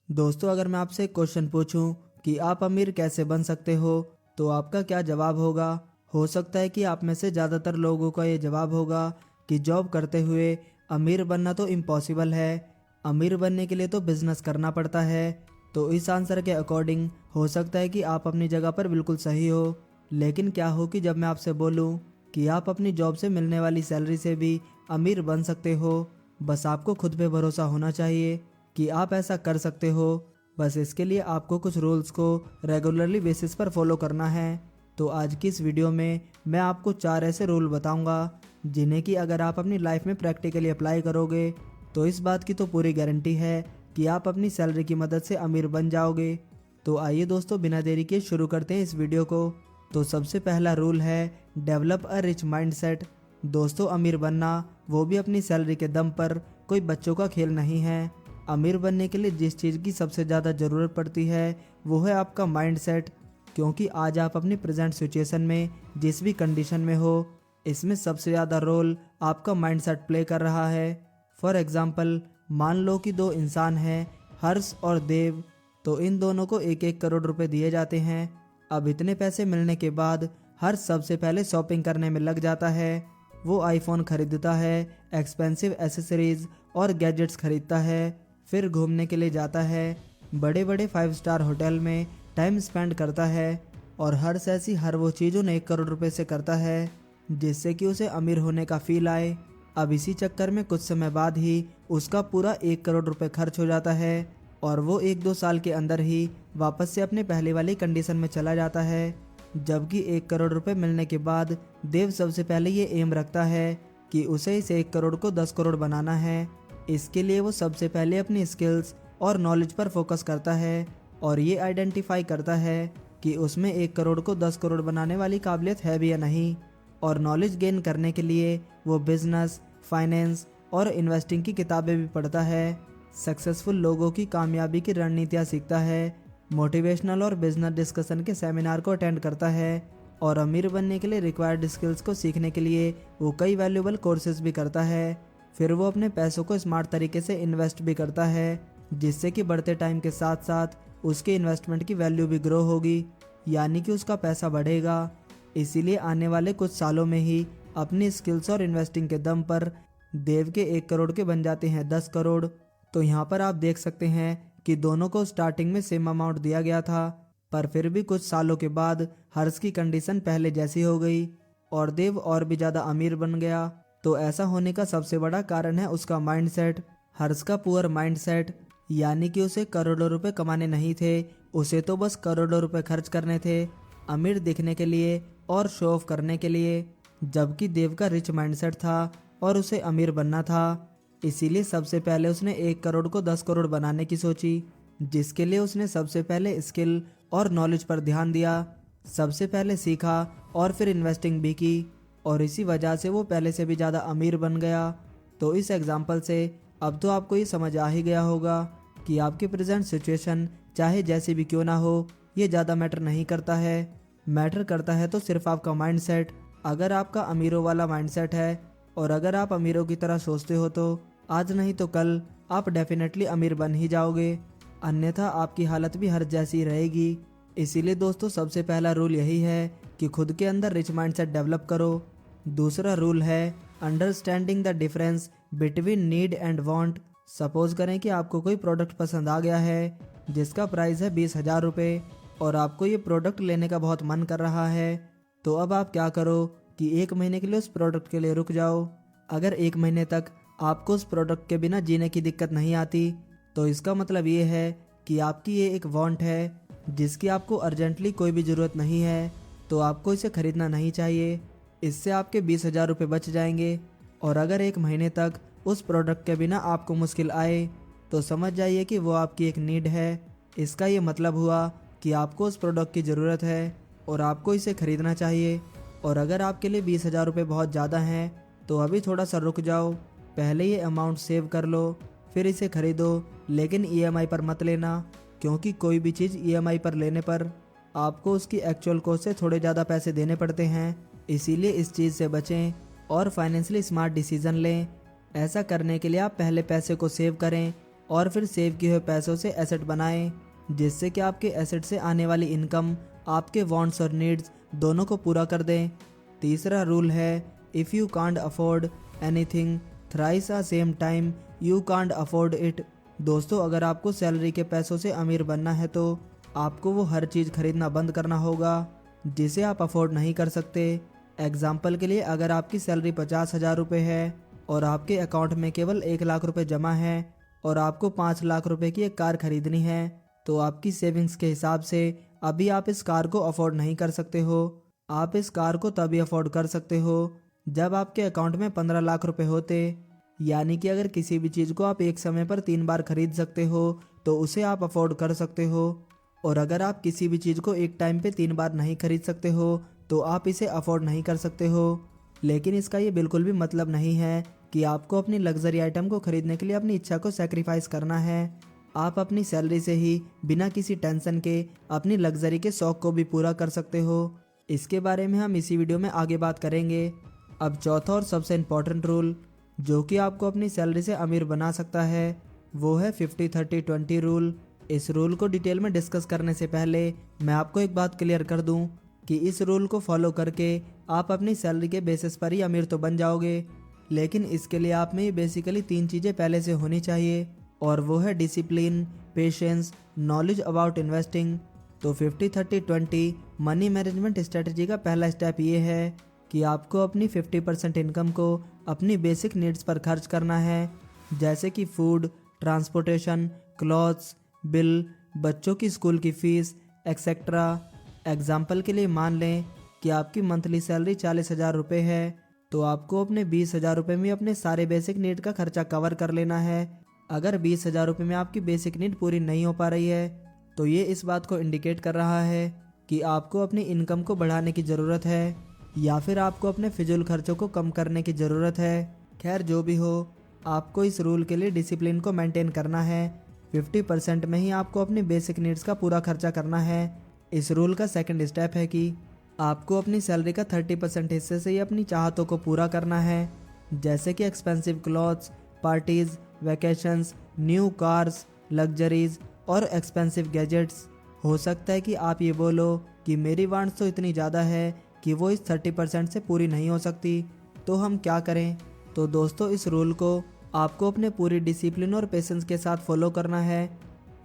दोस्तों, अगर मैं आपसे एक क्वेश्चन पूछूं कि आप अमीर कैसे बन सकते हो, तो आपका क्या जवाब होगा? हो सकता है कि आप में से ज़्यादातर लोगों का ये जवाब होगा कि जॉब करते हुए अमीर बनना तो इम्पॉसिबल है। अमीर बनने के लिए तो बिजनेस करना पड़ता है। तो इस आंसर के अकॉर्डिंग हो सकता है कि आप अपनी जगह पर बिल्कुल सही हो। लेकिन क्या हो कि जब मैं आपसे बोलूं कि आप अपनी जॉब से मिलने वाली सैलरी से भी अमीर बन सकते हो, बस आपको खुद पे भरोसा होना चाहिए कि आप ऐसा कर सकते हो। बस इसके लिए आपको कुछ रूल्स को रेगुलरली बेसिस पर फॉलो करना है। तो आज की इस वीडियो में मैं आपको 4 ऐसे रूल बताऊंगा जिन्हें कि अगर आप अपनी लाइफ में प्रैक्टिकली अप्लाई करोगे तो इस बात की तो पूरी गारंटी है कि आप अपनी सैलरी की मदद से अमीर बन जाओगे। तो आइए दोस्तों, बिना देरी के शुरू करते हैं इस वीडियो को। तो सबसे पहला रूल है डेवलप अ रिच माइंडसेट। दोस्तों, अमीर बनना वो भी अपनी सैलरी के दम पर कोई बच्चों का खेल नहीं है। अमीर बनने के लिए जिस चीज़ की सबसे ज़्यादा ज़रूरत पड़ती है वो है आपका माइंडसेट। क्योंकि आज आप अपनी प्रेजेंट सिचुएशन में जिस भी कंडीशन में हो, इसमें सबसे ज़्यादा रोल आपका माइंडसेट प्ले कर रहा है। फॉर एग्जाम्पल, मान लो कि 2 इंसान हैं, हर्ष और देव। तो इन दोनों को 1-1 करोड़ रुपए दिए जाते हैं। अब इतने पैसे मिलने के बाद हर्ष सबसे पहले शॉपिंग करने में लग जाता है। वो आईफोन खरीदता है, एक्सपेंसिव एसेसरीज और गैजेट्स खरीदता है, फिर घूमने के लिए जाता है, बड़े बड़े 5 स्टार होटल में टाइम स्पेंड करता है। और हर्ष ऐसी हर वो चीज़ उन्हें 1 करोड़ रुपए से करता है जिससे कि उसे अमीर होने का फील आए। अब इसी चक्कर में कुछ समय बाद ही उसका पूरा 1 करोड़ रुपए खर्च हो जाता है और वो 1-2 साल के अंदर ही वापस से अपने पहले वाली कंडीशन में चला जाता है। जबकि 1 करोड़ रुपए मिलने के बाद देव सबसे पहले ये एम रखता है कि उसे इस 1 करोड़ को 10 करोड़ बनाना है। इसके लिए वो सबसे पहले अपनी स्किल्स और नॉलेज पर फोकस करता है और ये आइडेंटिफाई करता है कि उसमें 1 करोड़ को 10 करोड़ बनाने वाली काबिलियत है भी या नहीं। और नॉलेज गेन करने के लिए वो बिजनेस, फाइनेंस और इन्वेस्टिंग की किताबें भी पढ़ता है, सक्सेसफुल लोगों की कामयाबी की रणनीतियाँ सीखता है, मोटिवेशनल और बिजनेस डिस्कशन के सेमिनार को अटेंड करता है और अमीर बनने के लिए रिक्वायर्ड स्किल्स को सीखने के लिए वो कई वैल्यूएबल कोर्सेज भी करता है। फिर वो अपने पैसों को स्मार्ट तरीके से इन्वेस्ट भी करता है जिससे कि बढ़ते टाइम के साथ साथ उसके इन्वेस्टमेंट की वैल्यू भी ग्रो होगी, यानी कि उसका पैसा बढ़ेगा। इसीलिए आने वाले कुछ सालों में ही अपनी स्किल्स और इन्वेस्टिंग के दम पर देव के 1 करोड़ के बन जाते हैं 10 करोड़। तो यहाँ पर आप देख सकते हैं कि दोनों को स्टार्टिंग में सेम अमाउंट दिया गया था, पर फिर भी कुछ सालों के बाद हर्ष की कंडीशन पहले जैसी हो गई और देव और भी ज़्यादा अमीर बन गया। तो ऐसा होने का सबसे बड़ा कारण है उसका माइंडसेट। हर्ष का पुअर माइंडसेट, यानी कि उसे करोड़ों रुपए कमाने नहीं थे, उसे तो बस करोड़ों रुपए खर्च करने थे अमीर दिखने के लिए और शो ऑफ करने के लिए। जबकि देव का रिच माइंडसेट था और उसे अमीर बनना था। इसीलिए सबसे पहले उसने 1 करोड़ को 10 करोड़ बनाने की सोची, जिसके लिए उसने सबसे पहले स्किल और नॉलेज पर ध्यान दिया, सबसे पहले सीखा और फिर इन्वेस्टिंग भी की और इसी वजह से वो पहले से भी ज़्यादा अमीर बन गया। तो इस एग्जाम्पल से अब तो आपको ये समझ आ ही गया होगा कि आपकी प्रेजेंट सिचुएशन चाहे जैसी भी क्यों ना हो, ये ज़्यादा मैटर नहीं करता है। मैटर करता है तो सिर्फ आपका माइंडसेट। अगर आपका अमीरों वाला माइंडसेट है और अगर आप अमीरों की तरह सोचते हो तो आज नहीं तो कल आप डेफिनेटली अमीर बन ही जाओगे, अन्यथा आपकी हालत भी हर जैसी रहेगी। इसीलिए दोस्तों, सबसे पहला रूल यही है कि खुद के अंदर रिच माइंडसेट डेवलप करो। दूसरा रूल है understanding the difference between need and want. Suppose करें कि आपको कोई प्रोडक्ट पसंद आ गया है जिसका प्राइस है 20,000 रुपये और आपको ये प्रोडक्ट लेने का बहुत मन कर रहा है। तो अब आप क्या करो कि 1 महीने के लिए उस प्रोडक्ट के लिए रुक जाओ। अगर 1 महीने तक आपको उस प्रोडक्ट के बिना जीने की दिक्कत नहीं आती, तो इसका मतलब ये है कि आपकी ये एक वांट है जिसकी आपको अर्जेंटली कोई भी ज़रूरत नहीं है, तो आपको इसे खरीदना नहीं चाहिए। इससे आपके 20,000 रुपये बच जाएंगे। और अगर 1 महीने तक उस प्रोडक्ट के बिना आपको मुश्किल आए, तो समझ जाइए कि वो आपकी एक नीड है। इसका ये मतलब हुआ कि आपको उस प्रोडक्ट की ज़रूरत है और आपको इसे खरीदना चाहिए। और अगर आपके लिए 20,000 रुपये बहुत ज़्यादा हैं, तो अभी थोड़ा सा रुक जाओ, पहले ये अमाउंट सेव कर लो, फिर इसे खरीदो। लेकिन ईएमआई पर मत लेना, क्योंकि कोई भी चीज़ ईएमआई पर लेने पर आपको उसकी एक्चुअल कॉस्ट से थोड़े ज़्यादा पैसे देने पड़ते हैं। इसीलिए इस चीज़ से बचें और फाइनेंशियली स्मार्ट डिसीजन लें। ऐसा करने के लिए आप पहले पैसे को सेव करें और फिर सेव किए हुए पैसों से एसेट बनाएं, जिससे कि आपके एसेट से आने वाली इनकम आपके वांट्स और नीड्स दोनों को पूरा कर दें। तीसरा रूल है, if you can't afford anything thrice a same time you can't afford it. दोस्तों, अगर आपको सैलरी के पैसों से अमीर बनना है तो आपको वो हर चीज़ खरीदना बंद करना होगा जिसे आप अफोर्ड नहीं कर सकते। एग्जाम्पल के लिए, अगर आपकी सैलरी 50,000 रुपये है और आपके अकाउंट में केवल 1 लाख रुपए जमा है और आपको 5 लाख रुपए की एक कार खरीदनी है, तो आपकी सेविंग्स के हिसाब से अभी आप इस कार को अफोर्ड नहीं कर सकते हो। आप इस कार को तभी अफोर्ड कर सकते हो जब आपके अकाउंट में 15 लाख रुपए होते। यानी कि अगर किसी भी चीज़ को आप एक समय पर 3 बार खरीद सकते हो तो उसे आप अफोर्ड कर सकते हो, और अगर आप किसी भी चीज़ को एक टाइम पे 3 बार नहीं खरीद सकते हो तो आप इसे अफोर्ड नहीं कर सकते हो। लेकिन इसका ये बिल्कुल भी मतलब नहीं है कि आपको अपनी लग्जरी आइटम को खरीदने के लिए अपनी इच्छा को सेक्रीफाइस करना है। आप अपनी सैलरी से ही बिना किसी टेंशन के अपनी लग्जरी के शौक को भी पूरा कर सकते हो। इसके बारे में हम इसी वीडियो में आगे बात करेंगे। अब चौथा और सबसे इम्पोर्टेंट रूल जो कि आपको अपनी सैलरी से अमीर बना सकता है वो है 50-30-20 रूल। इस रूल को डिटेल में डिस्कस करने से पहले मैं आपको एक बात क्लियर कर दूं कि इस रूल को फॉलो करके आप अपनी सैलरी के बेसिस पर ही अमीर तो बन जाओगे, लेकिन इसके लिए आप में बेसिकली 3 चीज़ें पहले से होनी चाहिए, और वो है discipline, patience, knowledge about investing. तो 50-30-20 मनी मैनेजमेंट स्ट्रेटजी का पहला स्टेप ये है कि आपको अपनी 50% इनकम को अपनी बेसिक नीड्स पर खर्च करना है, जैसे कि फूड, ट्रांसपोर्टेशन, क्लॉथ्स, बिल, बच्चों की स्कूल की फीस एक्सेट्रा। एग्जाम्पल के लिए मान लें कि आपकी मंथली सैलरी 40,000 रुपये है, तो आपको अपने 20,000 रुपये में अपने सारे बेसिक नीड का खर्चा कवर कर लेना है। अगर 20,000 रुपये में आपकी बेसिक नीड पूरी नहीं हो पा रही है तो ये इस बात को इंडिकेट कर रहा है कि आपको अपनी इनकम को बढ़ाने की ज़रूरत है या फिर आपको अपने फिजूल खर्चों को कम करने की ज़रूरत है। खैर, जो भी हो, आपको इस रूल के लिए डिसिप्लिन को मेंटेन करना है। 50% में ही आपको अपनी बेसिक नीड्स का पूरा खर्चा करना है। इस रूल का सेकंड स्टेप है कि आपको अपनी सैलरी का 30% हिस्से से ही अपनी चाहतों को पूरा करना है, जैसे कि expensive clothes, parties, vacations, new cars, luxuries और एक्सपेंसिव गैजेट्स। हो सकता है कि आप ये बोलो कि मेरी वांट्स तो इतनी ज़्यादा है कि वो इस 30% से पूरी नहीं हो सकती, तो हम क्या करें? तो दोस्तों, इस रूल को आपको अपने पूरी डिसिप्लिन और पेशेंस के साथ फॉलो करना है।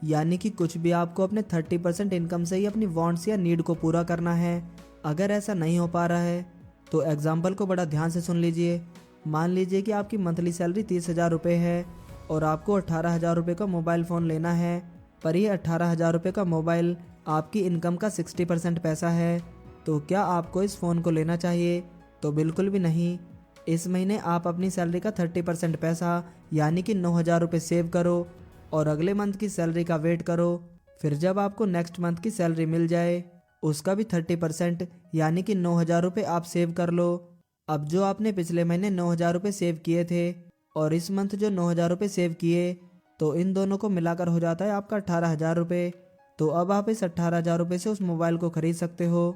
यानी कि कुछ भी आपको अपने 30% इनकम से ही अपनी वांट्स या नीड को पूरा करना है। अगर ऐसा नहीं हो पा रहा है तो एग्जाम्पल को बड़ा ध्यान से सुन लीजिए। मान लीजिए कि आपकी मंथली सैलरी 30,000 रुपये है और आपको 18,000 रुपये का मोबाइल फ़ोन लेना है, पर ये 18,000 रुपये का मोबाइल आपकी इनकम का 60% पैसा है। तो क्या आपको इस फ़ोन को लेना चाहिए? तो बिल्कुल भी नहीं। इस महीने आप अपनी सैलरी का 30% पैसा यानी कि 9,000 रुपये सेव करो और अगले मंथ की सैलरी का वेट करो। फिर जब आपको नेक्स्ट मंथ की सैलरी मिल जाए उसका भी 30% यानी कि 9,000 रुपये आप सेव कर लो। अब जो आपने पिछले महीने 9,000 रुपये सेव किए थे और इस मंथ जो 9,000 रुपये सेव किए, तो इन दोनों को मिलाकर हो जाता है आपका 18,000 रुपये। तो अब आप इस 18,000 रुपये से उस मोबाइल को खरीद सकते हो।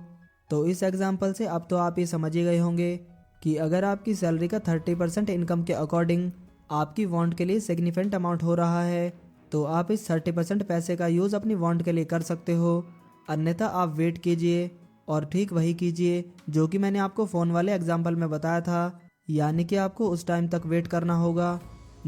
तो इस एग्जाम्पल से अब तो आप ये समझ ही गए होंगे कि अगर आपकी सैलरी का 30% इनकम के अकॉर्डिंग आपकी वांट के लिए सिग्निफिकेंट अमाउंट हो रहा है तो आप इस 30% पैसे का यूज़ अपनी वांट के लिए कर सकते हो। अन्यथा आप वेट कीजिए और ठीक वही कीजिए जो कि मैंने आपको फ़ोन वाले एग्जाम्पल में बताया था, यानी कि आपको उस टाइम तक वेट करना होगा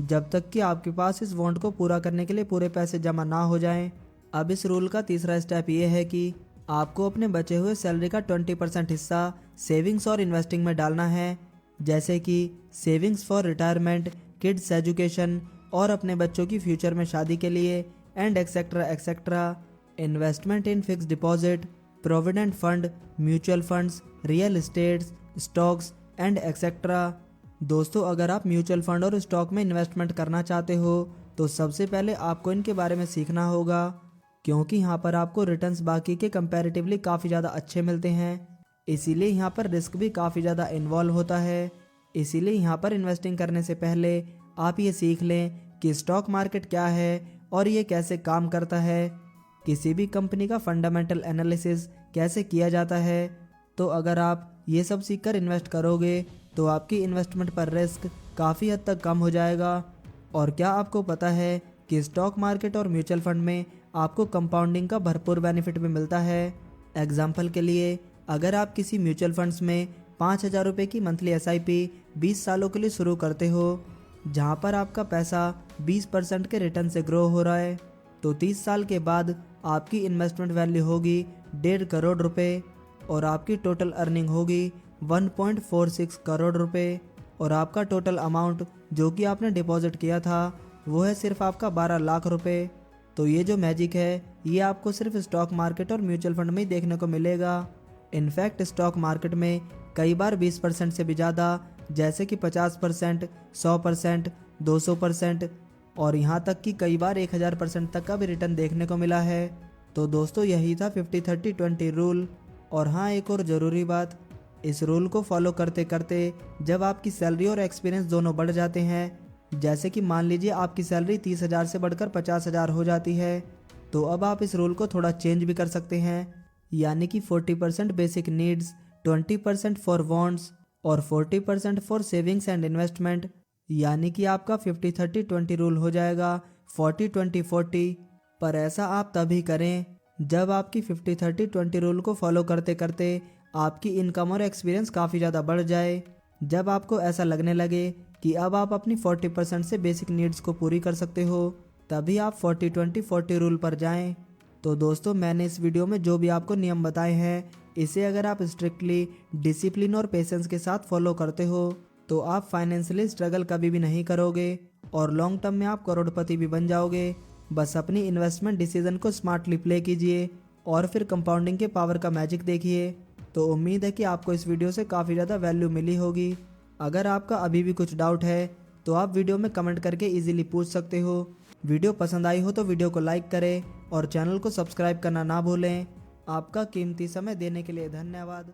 जब तक कि आपके पास इस वांट को पूरा करने के लिए पूरे पैसे जमा ना हो जाएं। अब इस रूल का तीसरा स्टेप ये है कि आपको अपने बचे हुए सैलरी का 20% हिस्सा सेविंग्स और इन्वेस्टिंग में डालना है, जैसे कि savings for retirement, kids education और अपने बच्चों की फ्यूचर में शादी के लिए and etcetera etcetera. Investment in fix deposit, provident fund, mutual funds, real estates, stocks and etcetera. दोस्तों, अगर आप म्यूचुअल फंड और स्टॉक में इन्वेस्टमेंट करना चाहते हो तो सबसे पहले आपको इनके बारे में सीखना होगा, क्योंकि यहाँ पर आपको रिटर्न्स बाकी के कंपैरेटिवली काफ़ी ज़्यादा अच्छे मिलते हैं। इसीलिए यहाँ पर रिस्क भी काफ़ी ज़्यादा इन्वॉल्व होता है। इसीलिए यहाँ पर इन्वेस्टिंग करने से पहले आप ये सीख लें कि स्टॉक मार्केट क्या है और ये कैसे काम करता है, किसी भी कंपनी का फंडामेंटल एनालिसिस कैसे किया जाता है। तो अगर आप ये सब सीखकर इन्वेस्ट करोगे तो आपकी इन्वेस्टमेंट पर रिस्क काफ़ी हद तक कम हो जाएगा। और क्या आपको पता है कि स्टॉक मार्केट और म्यूचुअल फंड में आपको कंपाउंडिंग का भरपूर बेनिफिट भी मिलता है। एग्जाम्पल के लिए, अगर आप किसी म्यूचुअल फंड्स में 5,000 रुपये की मंथली SIP 20 सालों के लिए शुरू करते हो, जहां पर आपका पैसा 20% के रिटर्न से ग्रो हो रहा है, तो 30 साल के बाद आपकी इन्वेस्टमेंट वैल्यू होगी 1.5 करोड़ रुपए और आपकी टोटल अर्निंग होगी 1.46 करोड़ रुपए और आपका टोटल अमाउंट जो कि आपने डिपॉजिट किया था वो है सिर्फ आपका 12 लाख रुपए। तो ये जो मैजिक है ये आपको सिर्फ स्टॉक मार्केट और म्यूचुअल फंड में ही देखने को मिलेगा। इनफैक्ट स्टॉक मार्केट में कई बार 20% से भी ज़्यादा, जैसे कि 50%, 100%, 200% और यहाँ तक कि कई बार 1000% तक का भी रिटर्न देखने को मिला है। तो दोस्तों यही था 50-30-20 रूल। और हाँ, एक और ज़रूरी बात, इस रूल को फॉलो करते करते जब आपकी सैलरी और एक्सपीरियंस दोनों बढ़ जाते हैं, जैसे कि मान लीजिए आपकी सैलरी 30,000 से बढ़कर 50,000 हो जाती है, तो अब आप इस रूल को थोड़ा चेंज भी कर सकते हैं। यानी कि 40% बेसिक नीड्स, 20% फॉर वांट्स और 40% फॉर सेविंग्स एंड इन्वेस्टमेंट। यानी कि आपका 50-30-20 रूल हो जाएगा 40-20-40। पर ऐसा आप तभी करें जब आपकी 50-30-20 रूल को फॉलो करते करते आपकी इनकम और एक्सपीरियंस काफ़ी ज़्यादा बढ़ जाए। जब आपको ऐसा लगने लगे कि अब आप अपनी 40% से बेसिक नीड्स को पूरी कर सकते हो, तभी आप 40-20-40 रूल पर जाएं। तो दोस्तों, मैंने इस वीडियो में जो भी आपको नियम बताए हैं, इसे अगर आप स्ट्रिक्टली डिसिप्लिन और पेशेंस के साथ फॉलो करते हो तो आप फाइनेंशियली स्ट्रगल कभी भी नहीं करोगे और लॉन्ग टर्म में आप करोड़पति भी बन जाओगे। बस अपनी इन्वेस्टमेंट डिसीजन को स्मार्टली प्ले कीजिए और फिर कंपाउंडिंग के पावर का मैजिक देखिए। तो उम्मीद है कि आपको इस वीडियो से काफ़ी ज़्यादा वैल्यू मिली होगी। अगर आपका अभी भी कुछ डाउट है तो आप वीडियो में कमेंट करके इजीली पूछ सकते हो। वीडियो पसंद आई हो तो वीडियो को लाइक करें और चैनल को सब्सक्राइब करना ना भूलें। आपका कीमती समय देने के लिए धन्यवाद।